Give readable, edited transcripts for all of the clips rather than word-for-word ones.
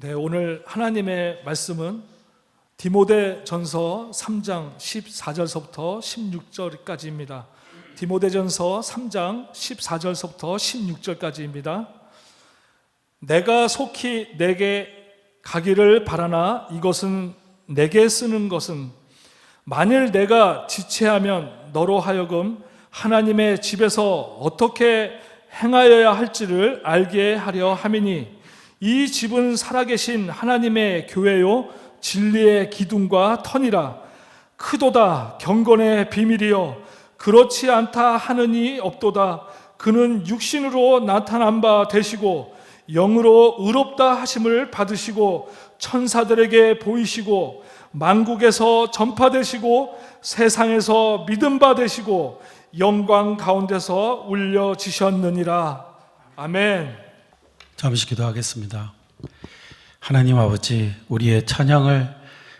네, 오늘 하나님의 말씀은 디모데전서 3장 14절서부터 16절까지입니다. 디모데전서 3장 14절서부터 16절까지입니다. 내가 속히 내게 가기를 바라나 이것은 내게 쓰는 것은 만일 내가 지체하면 너로 하여금 하나님의 집에서 어떻게 행하여야 할지를 알게 하려 함이니 이 집은 살아계신 하나님의 교회요 진리의 기둥과 터니라. 크도다 경건의 비밀이여 그렇지 않다 하느니 없도다. 그는 육신으로 나타난 바 되시고 영으로 의롭다 하심을 받으시고 천사들에게 보이시고 만국에서 전파되시고 세상에서 믿음 받으시고 영광 가운데서 울려지셨느니라. 아멘. 잠시 기도하겠습니다. 하나님 아버지, 우리의 찬양을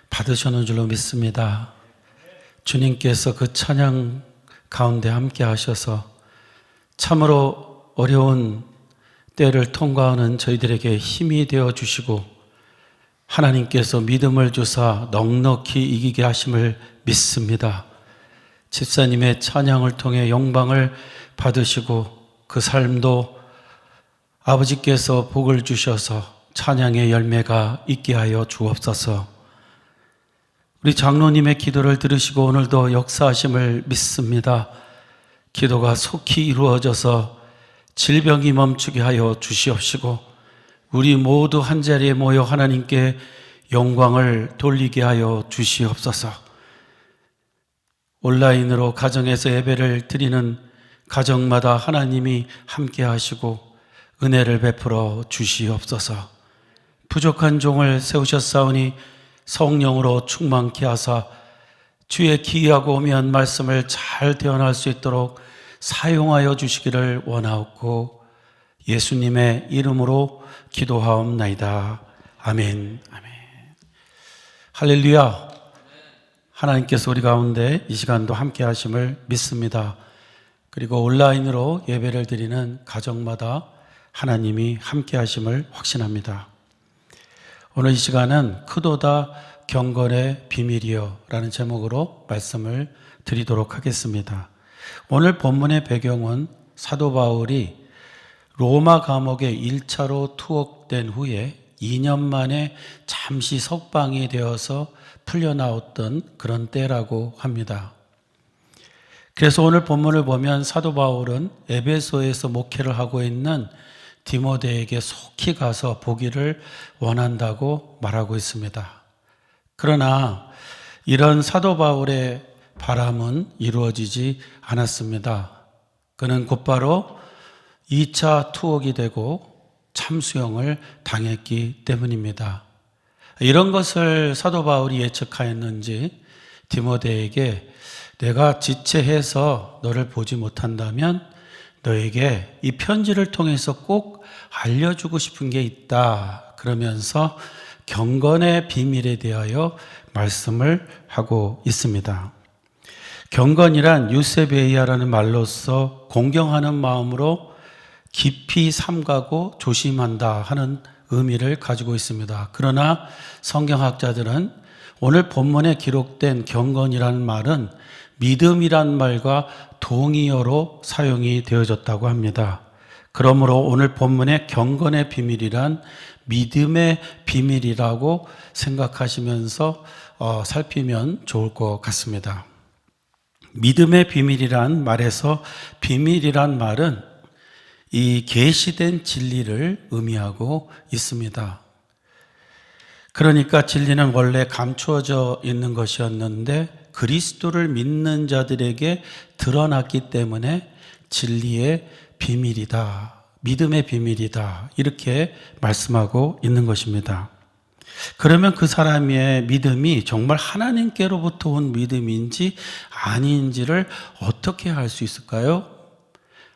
받으셨는 줄로 믿습니다. 주님께서 그 찬양 가운데 함께 하셔서 참으로 어려운 때를 통과하는 저희들에게 힘이 되어 주시고 하나님께서 믿음을 주사 넉넉히 이기게 하심을 믿습니다. 집사님의 찬양을 통해 영광을 받으시고 그 삶도 아버지께서 복을 주셔서 찬양의 열매가 있게 하여 주옵소서. 우리 장로님의 기도를 들으시고 오늘도 역사하심을 믿습니다. 기도가 속히 이루어져서 질병이 멈추게 하여 주시옵시고 우리 모두 한자리에 모여 하나님께 영광을 돌리게 하여 주시옵소서. 온라인으로 가정에서 예배를 드리는 가정마다 하나님이 함께 하시고 은혜를 베풀어 주시옵소서. 부족한 종을 세우셨사오니 성령으로 충만케 하사 주의 기이하고 오묘한 말씀을 잘 대언할 수 있도록 사용하여 주시기를 원하옵고 예수님의 이름으로 기도하옵나이다. 아멘. 아멘. 할렐루야. 하나님께서 우리 가운데 이 시간도 함께 하심을 믿습니다. 그리고 온라인으로 예배를 드리는 가정마다 하나님이 함께 하심을 확신합니다. 오늘 이 시간은 크도다 경건의 비밀이여 라는 제목으로 말씀을 드리도록 하겠습니다. 오늘 본문의 배경은 사도 바울이 로마 감옥에 1차로 투옥된 후에 2년 만에 잠시 석방이 되어서 풀려나왔던 그런 때라고 합니다. 그래서 오늘 본문을 보면 사도 바울은 에베소에서 목회를 하고 있는 디모데에게 속히 가서 보기를 원한다고 말하고 있습니다. 그러나 이런 사도 바울의 바람은 이루어지지 않았습니다. 그는 곧바로 2차 투옥이 되고 참수형을 당했기 때문입니다. 이런 것을 사도 바울이 예측하였는지 디모데에게 내가 지체해서 너를 보지 못한다면 너에게 이 편지를 통해서 꼭 알려주고 싶은 게 있다. 그러면서 경건의 비밀에 대하여 말씀을 하고 있습니다. 경건이란 유세베이아라는 말로서 공경하는 마음으로 깊이 삼가고 조심한다 하는 의미를 가지고 있습니다. 그러나 성경학자들은 오늘 본문에 기록된 경건이라는 말은 믿음이란 말과 동의어로 사용이 되어졌다고 합니다. 그러므로 오늘 본문의 경건의 비밀이란 믿음의 비밀이라고 생각하시면서 살피면 좋을 것 같습니다. 믿음의 비밀이란 말에서 비밀이란 말은 이 계시된 진리를 의미하고 있습니다. 그러니까 진리는 원래 감추어져 있는 것이었는데 그리스도를 믿는 자들에게 드러났기 때문에 진리의 비밀이다, 믿음의 비밀이다 이렇게 말씀하고 있는 것입니다. 그러면 그 사람의 믿음이 정말 하나님께로부터 온 믿음인지 아닌지를 어떻게 알 수 있을까요?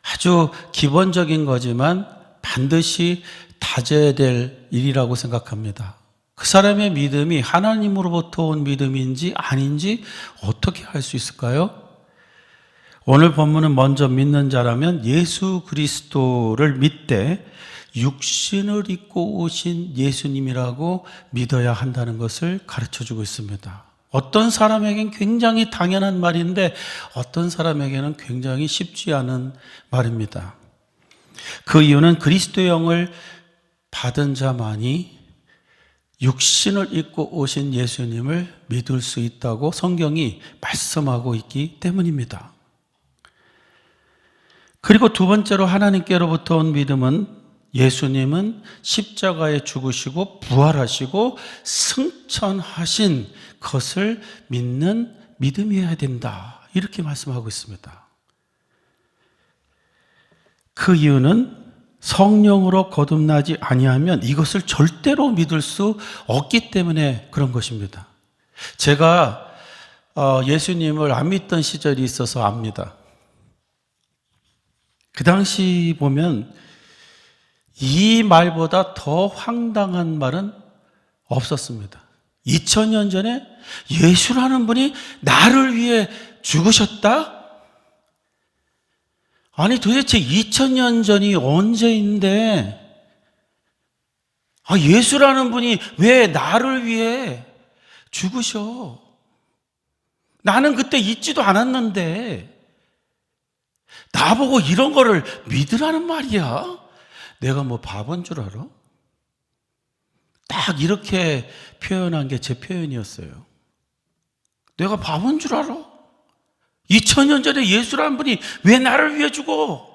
아주 기본적인 거지만 반드시 다져야 될 일이라고 생각합니다. 그 사람의 믿음이 하나님으로부터 온 믿음인지 아닌지 어떻게 알 수 있을까요? 오늘 본문은 먼저 믿는 자라면 예수 그리스도를 믿되 육신을 입고 오신 예수님이라고 믿어야 한다는 것을 가르쳐주고 있습니다. 어떤 사람에겐 굉장히 당연한 말인데 어떤 사람에게는 굉장히 쉽지 않은 말입니다. 그 이유는 그리스도의 영을 받은 자만이 육신을 입고 오신 예수님을 믿을 수 있다고 성경이 말씀하고 있기 때문입니다. 그리고 두 번째로 하나님께로부터 온 믿음은 예수님은 십자가에 죽으시고 부활하시고 승천하신 것을 믿는 믿음이어야 된다. 이렇게 말씀하고 있습니다. 그 이유는 성령으로 거듭나지 아니하면 이것을 절대로 믿을 수 없기 때문에 그런 것입니다. 제가 예수님을 안 믿던 시절이 있어서 압니다. 그 당시 보면 이 말보다 더 황당한 말은 없었습니다. 2000년 전에 예수라는 분이 나를 위해 죽으셨다? 아니 도대체 2000년 전이 언제인데 예수라는 분이 왜 나를 위해 죽으셔? 나는 그때 있지도 않았는데 나보고 이런 거를 믿으라는 말이야? 내가 뭐 바본 줄 알아? 딱 이렇게 표현한 게 제 표현이었어요. 내가 바본 줄 알아? 2000년 전에 예수라는 분이 왜 나를 위해 죽어?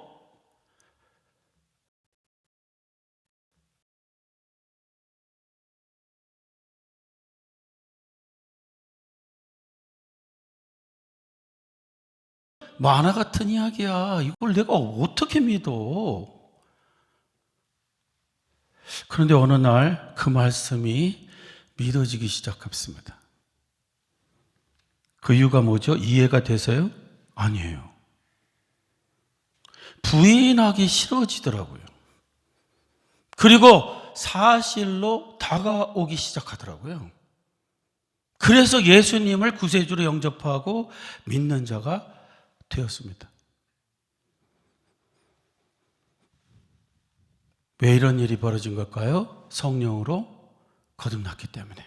만화 같은 이야기야. 이걸 내가 어떻게 믿어? 그런데 어느 날 그 말씀이 믿어지기 시작했습니다. 그 이유가 뭐죠? 이해가 돼서요? 아니에요. 부인하기 싫어지더라고요. 그리고 사실로 다가오기 시작하더라고요. 그래서 예수님을 구세주로 영접하고 믿는 자가 되었습니다. 왜 이런 일이 벌어진 걸까요? 성령으로 거듭났기 때문에.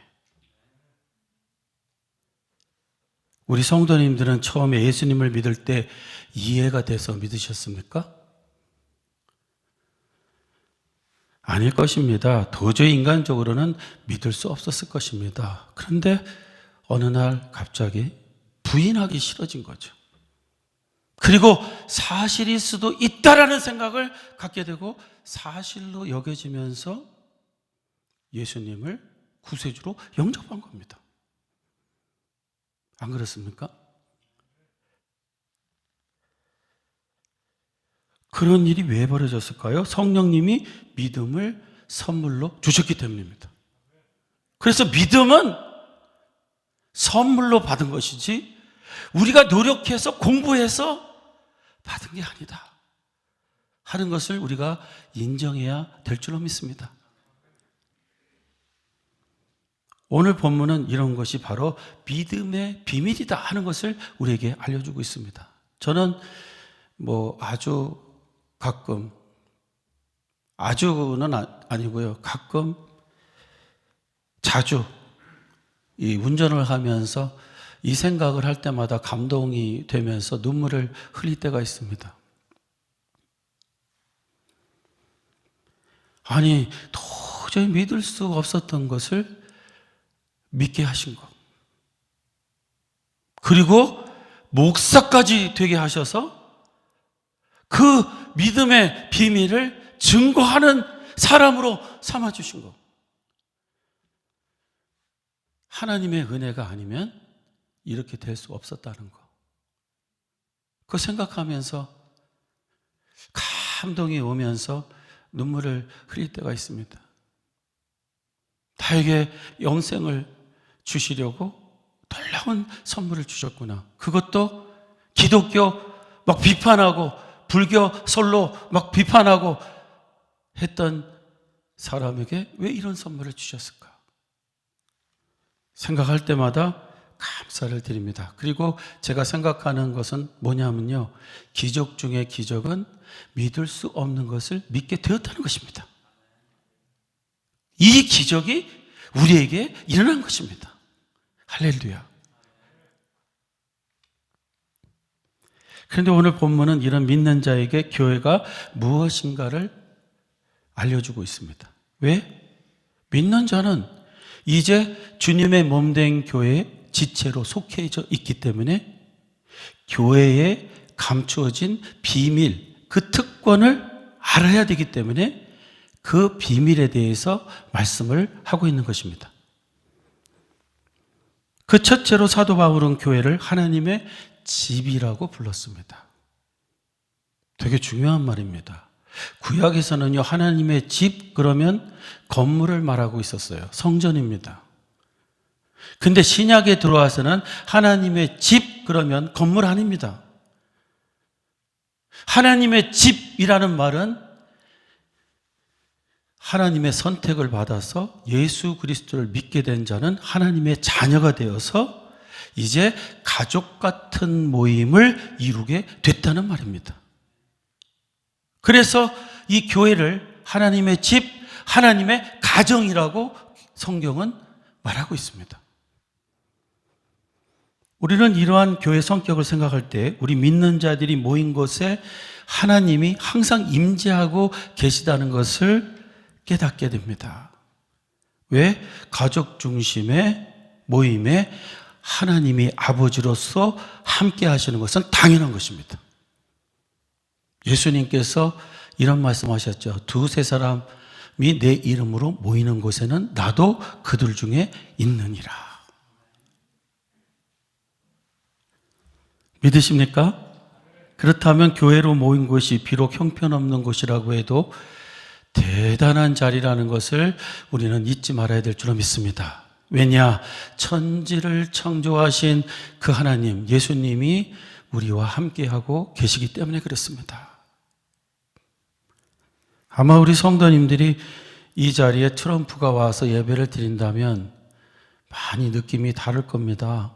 우리 성도님들은 처음에 예수님을 믿을 때 이해가 돼서 믿으셨습니까? 아닐 것입니다. 도저히 인간적으로는 믿을 수 없었을 것입니다. 그런데 어느 날 갑자기 부인하기 싫어진 거죠. 그리고 사실일 수도 있다라는 생각을 갖게 되고 사실로 여겨지면서 예수님을 구세주로 영접한 겁니다. 안 그렇습니까? 그런 일이 왜 벌어졌을까요? 성령님이 믿음을 선물로 주셨기 때문입니다. 그래서 믿음은 선물로 받은 것이지 우리가 노력해서 공부해서 받은 게 아니다 하는 것을 우리가 인정해야 될 줄로 믿습니다. 오늘 본문은 이런 것이 바로 믿음의 비밀이다 하는 것을 우리에게 알려주고 있습니다. 저는 아주 가끔, 아주는 아니고요. 가끔, 자주 이 운전을 하면서 이 생각을 할 때마다 감동이 되면서 눈물을 흘릴 때가 있습니다. 아니, 도저히 믿을 수 없었던 것을 믿게 하신 것. 그리고 목사까지 되게 하셔서 그 믿음의 비밀을 증거하는 사람으로 삼아주신 것. 하나님의 은혜가 아니면 이렇게 될 수 없었다는 것. 그거 생각하면서 감동이 오면서 눈물을 흘릴 때가 있습니다. 나에게 영생을 주시려고 놀라운 선물을 주셨구나. 그것도 기독교 막 비판하고 불교 설로 막 비판하고 했던 사람에게 왜 이런 선물을 주셨을까? 생각할 때마다 감사를 드립니다. 그리고 제가 생각하는 것은 뭐냐면요. 기적 중에 기적은 믿을 수 없는 것을 믿게 되었다는 것입니다. 이 기적이 우리에게 일어난 것입니다. 할렐루야. 그런데 오늘 본문은 이런 믿는 자에게 교회가 무엇인가를 알려주고 있습니다. 왜? 믿는 자는 이제 주님의 몸된 교회의 지체로 속해져 있기 때문에 교회에 감추어진 비밀, 그 특권을 알아야 되기 때문에 그 비밀에 대해서 말씀을 하고 있는 것입니다. 그 첫째로 사도 바울은 교회를 하나님의 집이라고 불렀습니다. 되게 중요한 말입니다. 구약에서는요, 하나님의 집 그러면 건물을 말하고 있었어요. 성전입니다. 근데 신약에 들어와서는 하나님의 집 그러면 건물 아닙니다. 하나님의 집이라는 말은 하나님의 선택을 받아서 예수 그리스도를 믿게 된 자는 하나님의 자녀가 되어서 이제 가족 같은 모임을 이루게 됐다는 말입니다. 그래서 이 교회를 하나님의 집, 하나님의 가정이라고 성경은 말하고 있습니다. 우리는 이러한 교회 성격을 생각할 때 우리 믿는 자들이 모인 곳에 하나님이 항상 임재하고 계시다는 것을 깨닫게 됩니다. 왜? 가족 중심의 모임에 하나님이 아버지로서 함께 하시는 것은 당연한 것입니다. 예수님께서 이런 말씀하셨죠. 두세 사람이 내 이름으로 모이는 곳에는 나도 그들 중에 있느니라. 믿으십니까? 그렇다면 교회로 모인 곳이 비록 형편없는 곳이라고 해도 대단한 자리라는 것을 우리는 잊지 말아야 될 줄로 믿습니다. 왜냐? 천지를 창조하신 그 하나님, 예수님이 우리와 함께하고 계시기 때문에 그렇습니다. 아마 우리 성도님들이 이 자리에 트럼프가 와서 예배를 드린다면 많이 느낌이 다를 겁니다.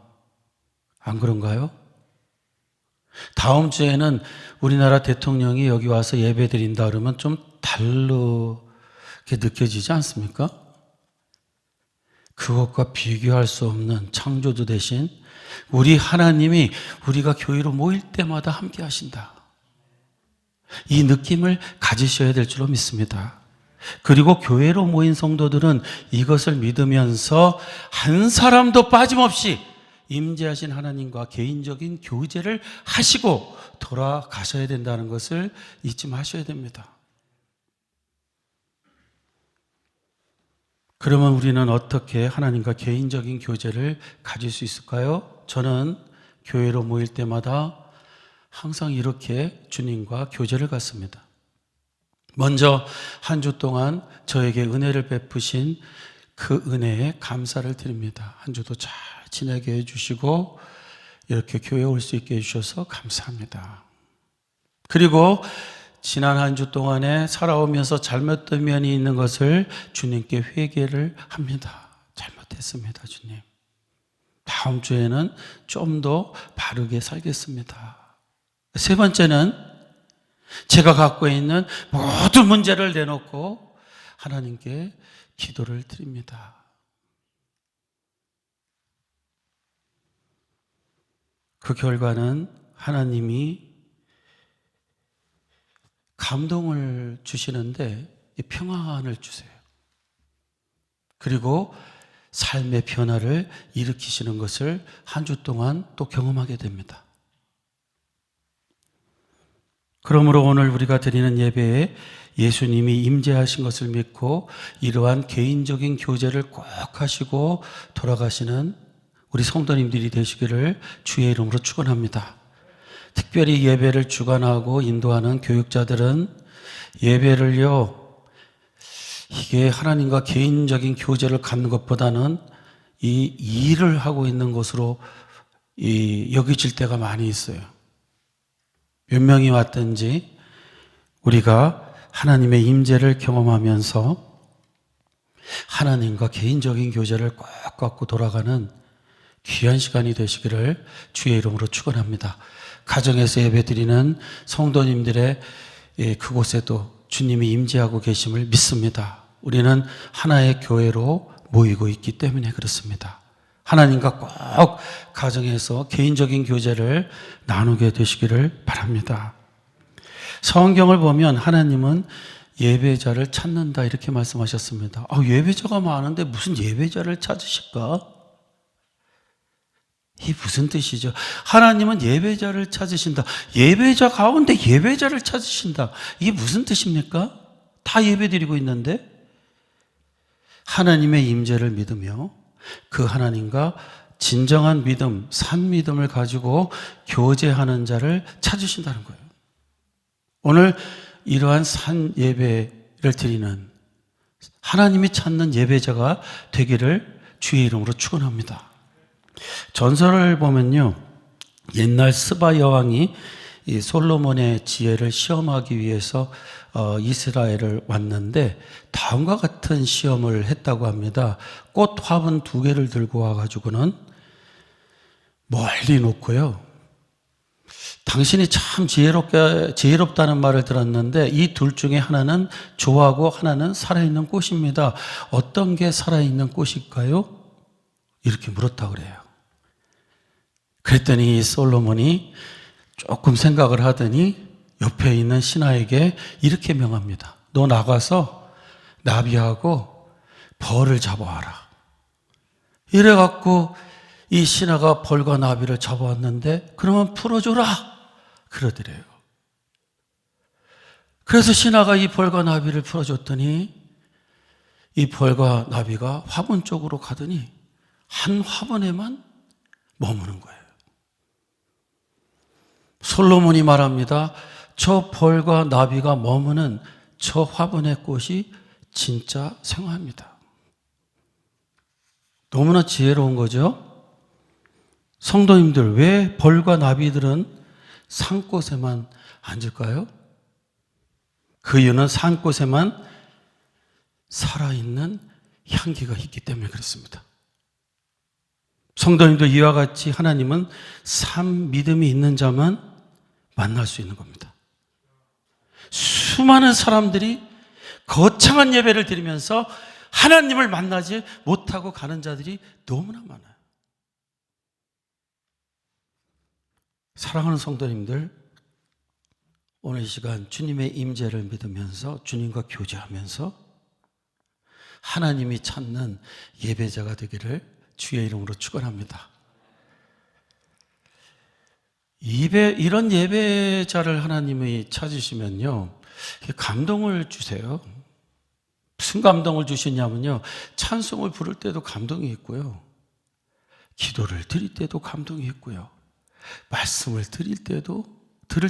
안 그런가요? 다음 주에는 우리나라 대통령이 여기 와서 예배 드린다 그러면 좀 다르게 느껴지지 않습니까? 그것과 비교할 수 없는 창조주 대신 우리 하나님이 우리가 교회로 모일 때마다 함께 하신다. 이 느낌을 가지셔야 될 줄로 믿습니다. 그리고 교회로 모인 성도들은 이것을 믿으면서 한 사람도 빠짐없이 임재하신 하나님과 개인적인 교제를 하시고 돌아가셔야 된다는 것을 잊지 마셔야 됩니다. 그러면 우리는 어떻게 하나님과 개인적인 교제를 가질 수 있을까요? 저는 교회로 모일 때마다 항상 이렇게 주님과 교제를 갖습니다. 먼저 한 주 동안 저에게 은혜를 베푸신 그 은혜에 감사를 드립니다. 한 주도 잘 지내게 해주시고 이렇게 교회에 올 수 있게 해주셔서 감사합니다. 그리고 지난 한 주 동안에 살아오면서 잘못된 면이 있는 것을 주님께 회개를 합니다. 잘못했습니다, 주님. 다음 주에는 좀 더 바르게 살겠습니다. 세 번째는 제가 갖고 있는 모든 문제를 내놓고 하나님께 기도를 드립니다. 그 결과는 하나님이 감동을 주시는데 평안을 주세요. 그리고 삶의 변화를 일으키시는 것을 한 주 동안 또 경험하게 됩니다. 그러므로 오늘 우리가 드리는 예배에 예수님이 임재하신 것을 믿고 이러한 개인적인 교제를 꼭 하시고 돌아가시는 우리 성도님들이 되시기를 주의 이름으로 축원합니다. 특별히 예배를 주관하고 인도하는 교육자들은 예배를요, 이게 하나님과 개인적인 교제를 갖는 것보다는 이 일을 하고 있는 것으로 여겨질 때가 많이 있어요. 몇 명이 왔든지 우리가 하나님의 임재를 경험하면서 하나님과 개인적인 교제를 꼭 갖고 돌아가는 귀한 시간이 되시기를 주의 이름으로 축원합니다. 가정에서 예배드리는 성도님들의 그곳에도 주님이 임재하고 계심을 믿습니다. 우리는 하나의 교회로 모이고 있기 때문에 그렇습니다. 하나님과 꼭 가정에서 개인적인 교제를 나누게 되시기를 바랍니다. 성경을 보면 하나님은 예배자를 찾는다 이렇게 말씀하셨습니다. 예배자가 많은데 무슨 예배자를 찾으실까? 이 무슨 뜻이죠? 하나님은 예배자를 찾으신다. 예배자 가운데 예배자를 찾으신다. 이게 무슨 뜻입니까? 다 예배드리고 있는데 하나님의 임재를 믿으며 그 하나님과 진정한 믿음, 산 믿음을 가지고 교제하는 자를 찾으신다는 거예요. 오늘 이러한 산 예배를 드리는 하나님이 찾는 예배자가 되기를 주의 이름으로 축원합니다. 전설을 보면요, 옛날 스바 여왕이 이 솔로몬의 지혜를 시험하기 위해서 이스라엘을 왔는데 다음과 같은 시험을 했다고 합니다. 꽃 화분 2개를 들고 와가지고는 멀리 놓고요, 당신이 참 지혜롭다는 말을 들었는데 이 둘 중에 하나는 조하고 하나는 살아있는 꽃입니다. 어떤 게 살아있는 꽃일까요? 이렇게 물었다고 그래요. 그랬더니 솔로몬이 조금 생각을 하더니 옆에 있는 신하에게 이렇게 명합니다. 너 나가서 나비하고 벌을 잡아와라. 이래갖고 이 신하가 벌과 나비를 잡아왔는데 그러면 풀어줘라 그러더래요. 그래서 신하가 이 벌과 나비를 풀어줬더니 이 벌과 나비가 화분 쪽으로 가더니 한 화분에만 머무는 거예요. 솔로몬이 말합니다. 저 벌과 나비가 머무는 저 화분의 꽃이 진짜 생화입니다. 너무나 지혜로운 거죠. 성도님들, 왜 벌과 나비들은 산꽃에만 앉을까요? 그 이유는 산꽃에만 살아있는 향기가 있기 때문에 그렇습니다. 성도님들, 이와 같이 하나님은 산 믿음이 있는 자만 만날 수 있는 겁니다. 수많은 사람들이 거창한 예배를 드리면서 하나님을 만나지 못하고 가는 자들이 너무나 많아요. 사랑하는 성도님들, 오늘 이 시간 주님의 임재를 믿으면서 주님과 교제하면서 하나님이 찾는 예배자가 되기를 주의 이름으로 축원합니다. 이런 예배자를 하나님이 찾으시면요, 감동을 주세요. 무슨 감동을 주시냐면요, 찬송을 부를 때도 감동이 있고요, 기도를 드릴 때도 감동이 있고요, 말씀을 들을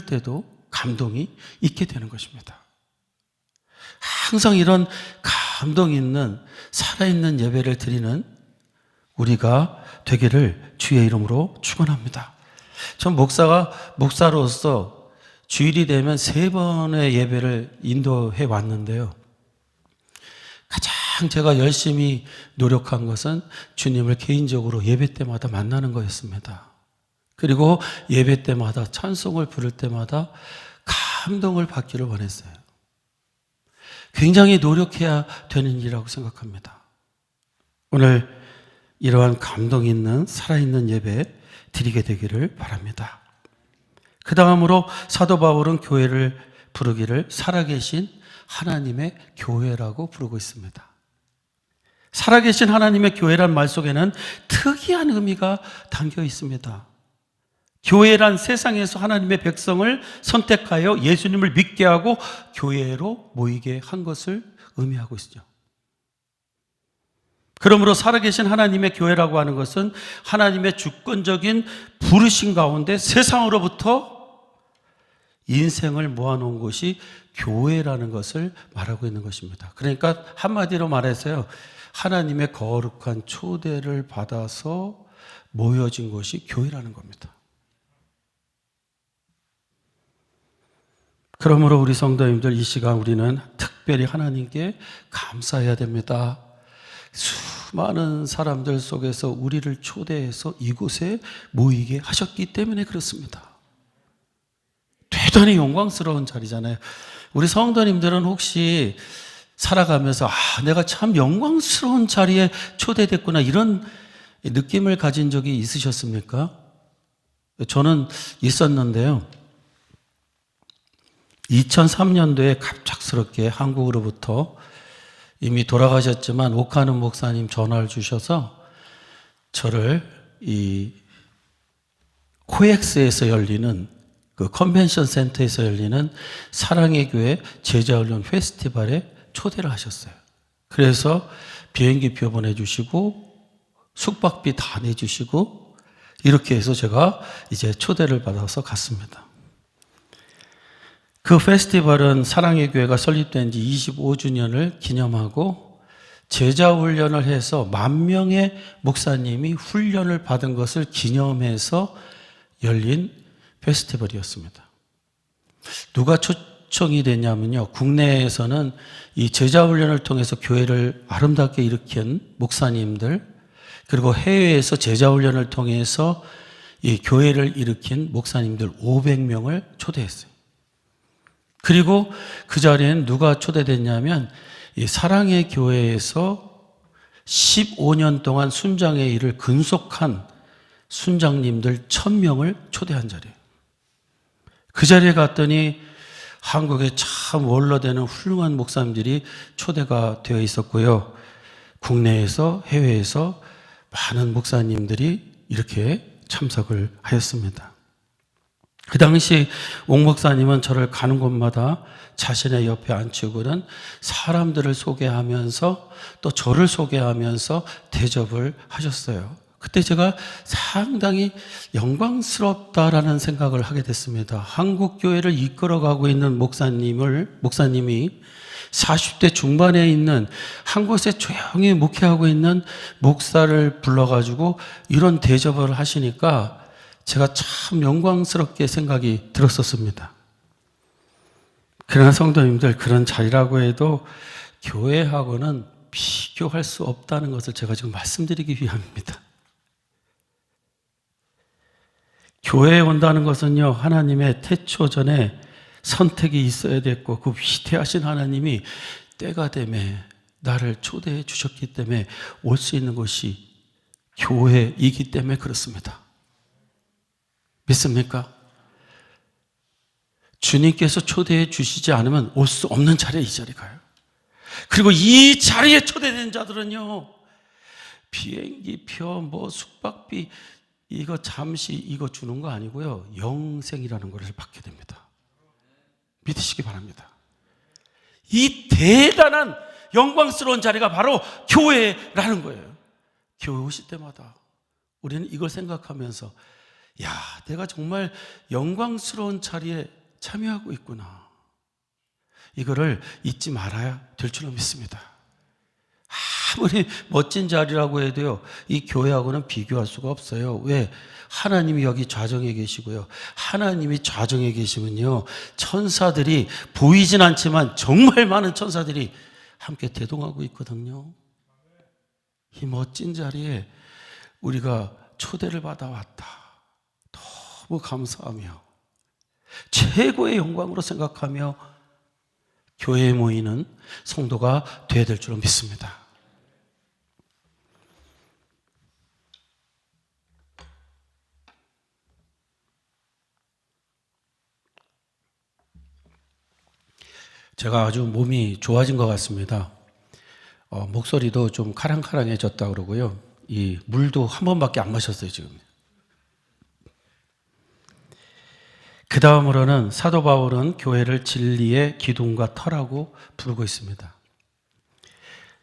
때도 감동이 있게 되는 것입니다. 항상 이런 감동 있는 살아있는 예배를 드리는 우리가 되기를 주의 이름으로 축원합니다. 전 목사로서 주일이 되면 3번의 예배를 인도해 왔는데요, 가장 제가 열심히 노력한 것은 주님을 개인적으로 예배 때마다 만나는 거였습니다. 그리고 예배 때마다 찬송을 부를 때마다 감동을 받기를 원했어요. 굉장히 노력해야 되는 일이라고 생각합니다. 오늘 이러한 감동 있는 살아있는 예배 드리게 되기를 바랍니다. 그 다음으로 사도 바울은 교회를 부르기를 살아계신 하나님의 교회라고 부르고 있습니다. 살아계신 하나님의 교회란 말 속에는 특이한 의미가 담겨 있습니다. 교회란 세상에서 하나님의 백성을 선택하여 예수님을 믿게 하고 교회로 모이게 한 것을 의미하고 있죠. 그러므로 살아계신 하나님의 교회라고 하는 것은 하나님의 주권적인 부르심 가운데 세상으로부터 인생을 모아놓은 곳이 교회라는 것을 말하고 있는 것입니다. 그러니까 한마디로 말해서요, 하나님의 거룩한 초대를 받아서 모여진 것이 교회라는 겁니다. 그러므로 우리 성도님들, 이 시간 우리는 특별히 하나님께 감사해야 됩니다. 수많은 사람들 속에서 우리를 초대해서 이곳에 모이게 하셨기 때문에 그렇습니다. 대단히 영광스러운 자리잖아요. 우리 성도님들은 혹시 살아가면서 내가 참 영광스러운 자리에 초대됐구나 이런 느낌을 가진 적이 있으셨습니까? 저는 있었는데요. 2003년도에 갑작스럽게 한국으로부터 이미 돌아가셨지만 오카는 목사님 전화를 주셔서 저를 이 코엑스에서 열리는 그 컨벤션 센터에서 열리는 사랑의 교회 제자훈련 페스티벌에 초대를 하셨어요. 그래서 비행기표 보내주시고 숙박비 다 내주시고 이렇게 해서 제가 이제 초대를 받아서 갔습니다. 그 페스티벌은 사랑의 교회가 설립된 지 25주년을 기념하고 제자훈련을 해서 10,000명의 목사님이 훈련을 받은 것을 기념해서 열린 페스티벌이었습니다. 누가 초청이 됐냐면요. 국내에서는 이 제자훈련을 통해서 교회를 아름답게 일으킨 목사님들, 그리고 해외에서 제자훈련을 통해서 이 교회를 일으킨 목사님들 500명을 초대했어요. 그리고 그 자리에는 누가 초대됐냐면 이 사랑의 교회에서 15년 동안 순장의 일을 근속한 순장님들 1,000명을 초대한 자리예요. 그 자리에 갔더니 한국에 참 원로되는 훌륭한 목사님들이 초대가 되어 있었고요. 국내에서 해외에서 많은 목사님들이 이렇게 참석을 하였습니다. 그 당시 옥 목사님은 저를 가는 곳마다 자신의 옆에 앉히고는 사람들을 소개하면서 또 저를 소개하면서 대접을 하셨어요. 그때 제가 상당히 영광스럽다라는 생각을 하게 됐습니다. 한국 교회를 이끌어가고 있는 목사님이 40대 중반에 있는 한 곳에 조용히 목회하고 있는 목사를 불러가지고 이런 대접을 하시니까 제가 참 영광스럽게 생각이 들었었습니다. 그러나 성도님들, 그런 자리라고 해도 교회하고는 비교할 수 없다는 것을 제가 지금 말씀드리기 위함입니다. 교회에 온다는 것은요, 하나님의 태초 전에 선택이 있어야 됐고, 그 위대하신 하나님이 때가 되매 나를 초대해 주셨기 때문에 올 수 있는 곳이 교회이기 때문에 그렇습니다. 믿습니까? 주님께서 초대해 주시지 않으면 올 수 없는 자리에 이 자리에 가요. 그리고 이 자리에 초대된 자들은요, 비행기 표, 숙박비, 이거 잠시 이거 주는 거 아니고요, 영생이라는 것을 받게 됩니다. 믿으시기 바랍니다. 이 대단한 영광스러운 자리가 바로 교회라는 거예요. 교회 오실 때마다 우리는 이걸 생각하면서, 야, 내가 정말 영광스러운 자리에 참여하고 있구나, 이거를 잊지 말아야 될 줄로 믿습니다. 아무리 멋진 자리라고 해도요, 이 교회하고는 비교할 수가 없어요. 왜? 하나님이 여기 좌정에 계시고요, 하나님이 좌정에 계시면요, 천사들이 보이진 않지만 정말 많은 천사들이 함께 대동하고 있거든요. 이 멋진 자리에 우리가 초대를 받아왔다, 너무 감사하며 최고의 영광으로 생각하며 교회에 모이는 성도가 되어야 될 줄로 믿습니다. 제가 아주 몸이 좋아진 것 같습니다. 목소리도 좀 카랑카랑해졌다 그러고요. 이 물도 한 번밖에 안 마셨어요, 지금. 그 다음으로는 사도 바울은 교회를 진리의 기둥과 터라고 부르고 있습니다.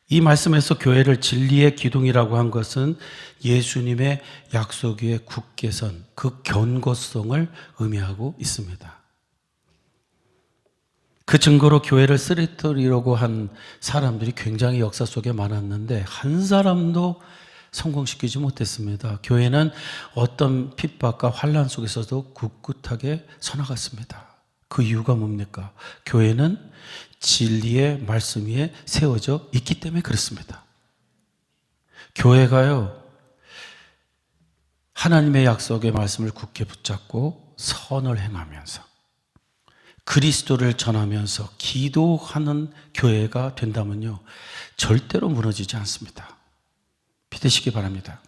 이 말씀에서 교회를 진리의 기둥이라고 한 것은 예수님의 약속 위에 굳게 선 그 견고성을 의미하고 있습니다. 그 증거로 교회를 쓰러뜨리려고 한 사람들이 굉장히 역사 속에 많았는데 한 사람도 성공시키지 못했습니다. 교회는 어떤 핍박과 환난 속에서도 굳굳하게 서나갔습니다. 그 이유가 뭡니까? 교회는 진리의 말씀 위에 세워져 있기 때문에 그렇습니다. 교회가요, 하나님의 약속의 말씀을 굳게 붙잡고 선을 행하면서 그리스도를 전하면서 기도하는 교회가 된다면요, 절대로 무너지지 않습니다. 믿으시기 바랍니다.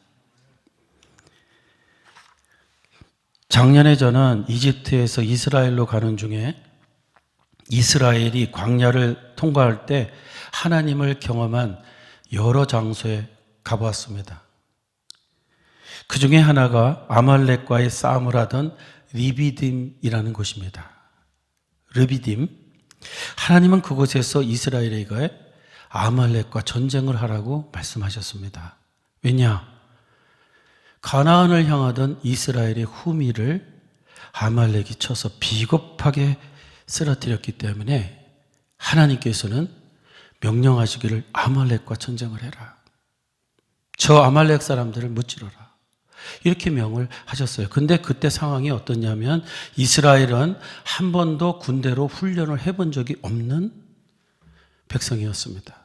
작년에 저는 이집트에서 이스라엘로 가는 중에 이스라엘이 광야를 통과할 때 하나님을 경험한 여러 장소에 가보았습니다. 그 중에 하나가 아말렉과의 싸움을 하던 리비딤이라는 곳입니다. 르비딤. 하나님은 그곳에서 이스라엘에게 아말렉과 전쟁을 하라고 말씀하셨습니다. 왜냐? 가나안을 향하던 이스라엘의 후미를 아말렉이 쳐서 비겁하게 쓰러뜨렸기 때문에 하나님께서는 명령하시기를 아말렉과 전쟁을 해라. 저 아말렉 사람들을 무찌르라. 이렇게 명을 하셨어요. 근데 그때 상황이 어떠냐면 이스라엘은 한 번도 군대로 훈련을 해본 적이 없는 백성이었습니다.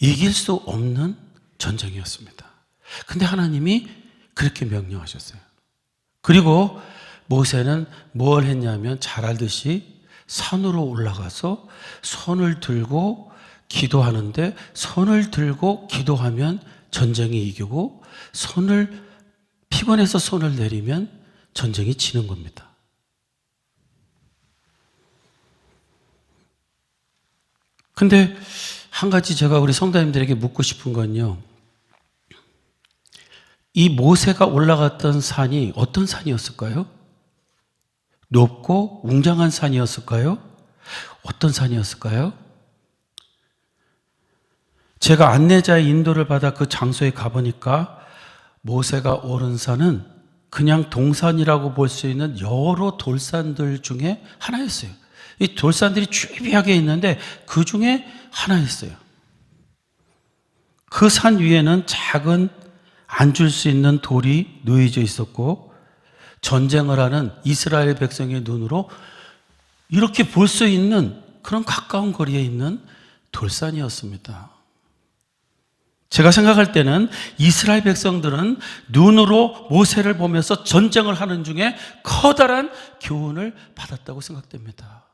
이길 수 없는 전쟁이었습니다. 근데 하나님이 그렇게 명령하셨어요. 그리고 모세는 뭘 했냐면 잘 알듯이 산으로 올라가서 손을 들고 기도하는데, 손을 들고 기도하면 전쟁이 이기고 피곤해서 손을 내리면 전쟁이 지는 겁니다. 근데 한 가지 제가 우리 성도님들에게 묻고 싶은 건요, 이 모세가 올라갔던 산이 어떤 산이었을까요? 높고 웅장한 산이었을까요? 어떤 산이었을까요? 제가 안내자의 인도를 받아 그 장소에 가보니까 모세가 오른 산은 그냥 동산이라고 볼 수 있는 여러 돌산들 중에 하나였어요. 이 돌산들이 주비하게 있는데 그 중에 하나였어요. 그 산 위에는 작은 앉을 수 있는 돌이 놓여져 있었고, 전쟁을 하는 이스라엘 백성의 눈으로 이렇게 볼 수 있는 그런 가까운 거리에 있는 돌산이었습니다. 제가 생각할 때는 이스라엘 백성들은 눈으로 모세를 보면서 전쟁을 하는 중에 커다란 교훈을 받았다고 생각됩니다.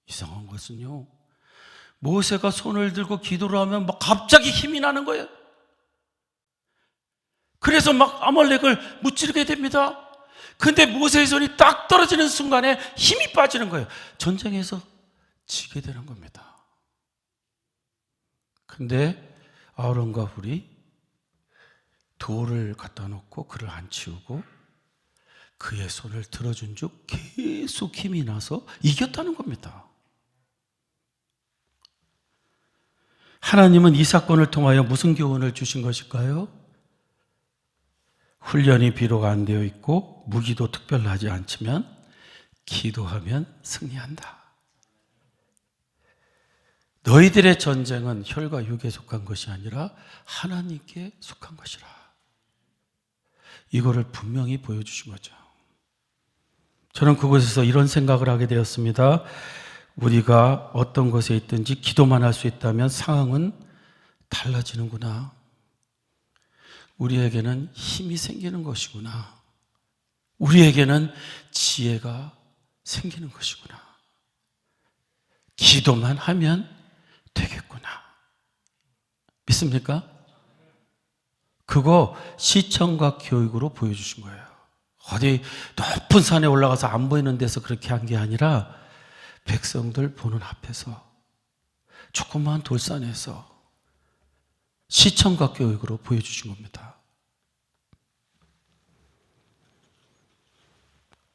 이상한 것은요, 모세가 손을 들고 기도를 하면 막 갑자기 힘이 나는 거예요. 그래서 막 아말렉을 무찌르게 됩니다. 근데 모세의 손이 딱 떨어지는 순간에 힘이 빠지는 거예요. 전쟁에서 지게 되는 겁니다. 근데 아론과 훌이 돌을 갖다 놓고 그를 안 치우고 그의 손을 들어준 즉 계속 힘이 나서 이겼다는 겁니다. 하나님은 이 사건을 통하여 무슨 교훈을 주신 것일까요? 훈련이 비록 안 되어 있고 무기도 특별하지 않지만 기도하면 승리한다. 너희들의 전쟁은 혈과 육에 속한 것이 아니라 하나님께 속한 것이라. 이거를 분명히 보여주신 거죠. 저는 그곳에서 이런 생각을 하게 되었습니다. 우리가 어떤 곳에 있든지 기도만 할 수 있다면 상황은 달라지는구나. 우리에게는 힘이 생기는 것이구나. 우리에게는 지혜가 생기는 것이구나. 기도만 하면 되겠구나. 믿습니까? 그거 시청각 교육으로 보여주신 거예요. 어디 높은 산에 올라가서 안 보이는 데서 그렇게 한 게 아니라 백성들 보는 앞에서 조그마한 돌산에서 시청각 교육으로 보여주신 겁니다.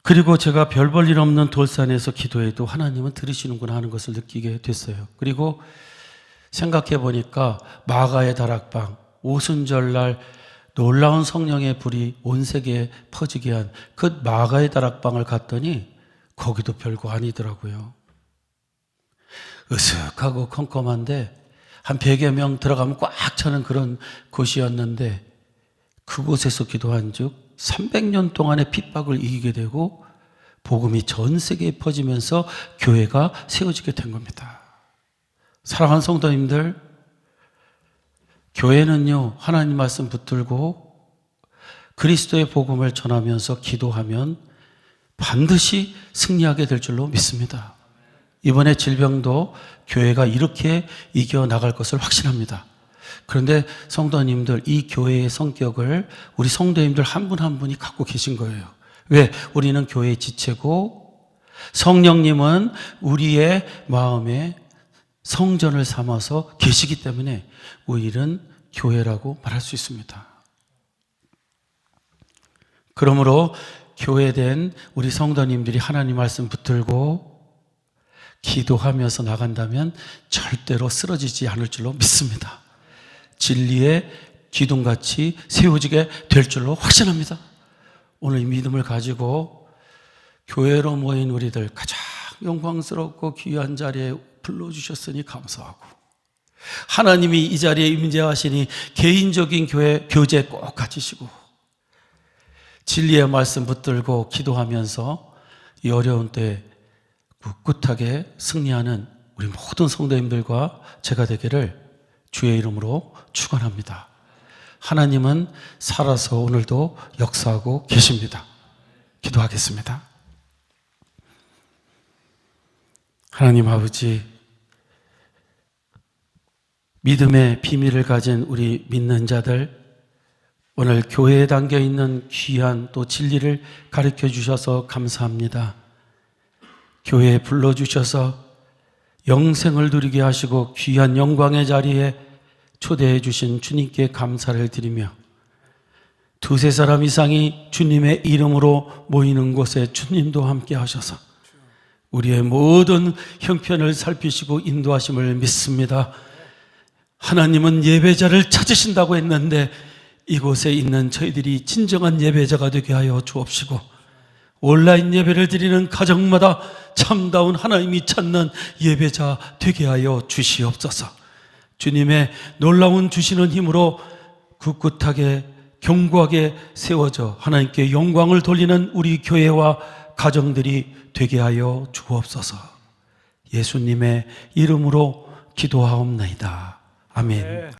그리고 제가 별 볼 일 없는 돌산에서 기도해도 하나님은 들으시는구나 하는 것을 느끼게 됐어요. 그리고 생각해 보니까 마가의 다락방, 오순절날 놀라운 성령의 불이 온 세계에 퍼지게 한 그 마가의 다락방을 갔더니 거기도 별거 아니더라고요. 으슥하고 컴컴한데 한 100여 명 들어가면 꽉 차는 그런 곳이었는데 그곳에서 기도한 즉 300년 동안의 핍박을 이기게 되고 복음이 전 세계에 퍼지면서 교회가 세워지게 된 겁니다. 사랑하는 성도님들, 교회는요, 하나님 말씀 붙들고 그리스도의 복음을 전하면서 기도하면 반드시 승리하게 될 줄로 믿습니다. 이번에 질병도 교회가 이렇게 이겨나갈 것을 확신합니다. 그런데 성도님들, 이 교회의 성격을 우리 성도님들 한 분 한 분이 갖고 계신 거예요. 왜? 우리는 교회의 지체고 성령님은 우리의 마음에 성전을 삼아서 계시기 때문에 우리는 교회라고 말할 수 있습니다. 그러므로 교회된 우리 성도님들이 하나님 말씀 붙들고 기도하면서 나간다면 절대로 쓰러지지 않을 줄로 믿습니다. 진리의 기둥같이 세워지게 될 줄로 확신합니다. 오늘 이 믿음을 가지고 교회로 모인 우리들 가장 영광스럽고 귀한 자리에 불러주셨으니 감사하고, 하나님이 이 자리에 임재하시니 개인적인 교제 꼭 가지시고 진리의 말씀 붙들고 기도하면서 이 어려운 때 꿋꿋하게 승리하는 우리 모든 성도님들과 제가 되기를 주의 이름으로 축원합니다. 하나님은 살아서 오늘도 역사하고 계십니다. 기도하겠습니다. 하나님 아버지, 믿음의 비밀을 가진 우리 믿는 자들, 오늘 교회에 담겨 있는 귀한 또 진리를 가르쳐 주셔서 감사합니다. 교회에 불러주셔서 영생을 누리게 하시고 귀한 영광의 자리에 초대해 주신 주님께 감사를 드리며, 두세 사람 이상이 주님의 이름으로 모이는 곳에 주님도 함께 하셔서 우리의 모든 형편을 살피시고 인도하심을 믿습니다. 하나님은 예배자를 찾으신다고 했는데 이곳에 있는 저희들이 진정한 예배자가 되게 하여 주옵시고, 온라인 예배를 드리는 가정마다 참다운 하나님이 찾는 예배자 되게 하여 주시옵소서. 주님의 놀라운 주시는 힘으로 굳굳하게 견고하게 세워져 하나님께 영광을 돌리는 우리 교회와 가정들이 되게 하여 주옵소서. 예수님의 이름으로 기도하옵나이다. 아멘.